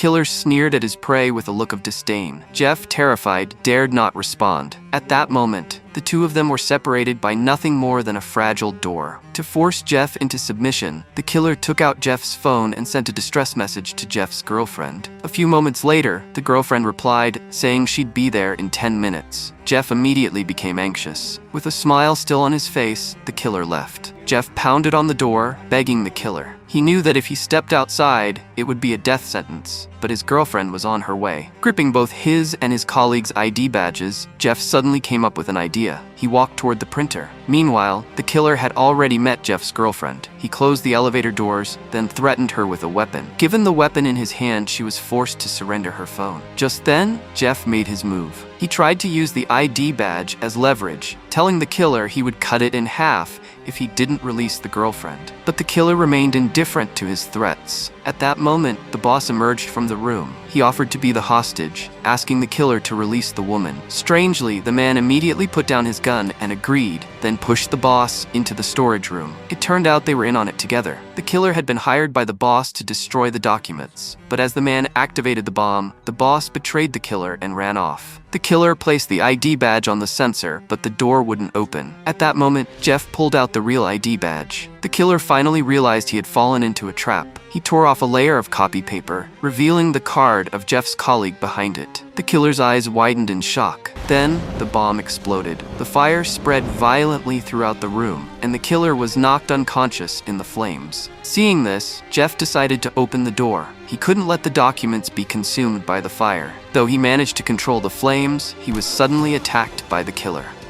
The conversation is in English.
killer sneered at his prey with a look of disdain. Jeff, terrified, dared not respond. At that moment, the two of them were separated by nothing more than a fragile door. To force Jeff into submission, the killer took out Jeff's phone and sent a distress message to Jeff's girlfriend. A few moments later, the girlfriend replied, saying she'd be there in 10 minutes. Jeff immediately became anxious. With a smile still on his face, the killer left. Jeff pounded on the door, begging the killer. He knew that if he stepped outside, it would be a death sentence, but his girlfriend was on her way. Gripping both his and his colleagues' ID badges, Jeff suddenly came up with an idea. He walked toward the printer. Meanwhile, the killer had already met Jeff's girlfriend. He closed the elevator doors, then threatened her with a weapon. Given the weapon in his hand, she was forced to surrender her phone. Just then, Jeff made his move. He tried to use the ID badge as leverage, telling the killer he would cut it in half if he didn't release the girlfriend. But the killer remained indifferent to his threats. At that moment, the boss emerged from the room. He offered to be the hostage, asking the killer to release the woman. Strangely, the man immediately put down his gun and agreed, then pushed the boss into the storage room. It turned out they were in on it together. The killer had been hired by the boss to destroy the documents, but as the man activated the bomb, the boss betrayed the killer and ran off. The killer placed the ID badge on the sensor, but the door wouldn't open. At that moment, Jeff pulled out the real ID badge. The killer finally realized he had fallen into a trap. He tore off a layer of copy paper, revealing the card of Jeff's colleague behind it. The killer's eyes widened in shock. Then, the bomb exploded. The fire spread violently throughout the room, and the killer was knocked unconscious in the flames. Seeing this, Jeff decided to open the door. He couldn't let the documents be consumed by the fire. Though he managed to control the flames, he was suddenly attacked by the killer.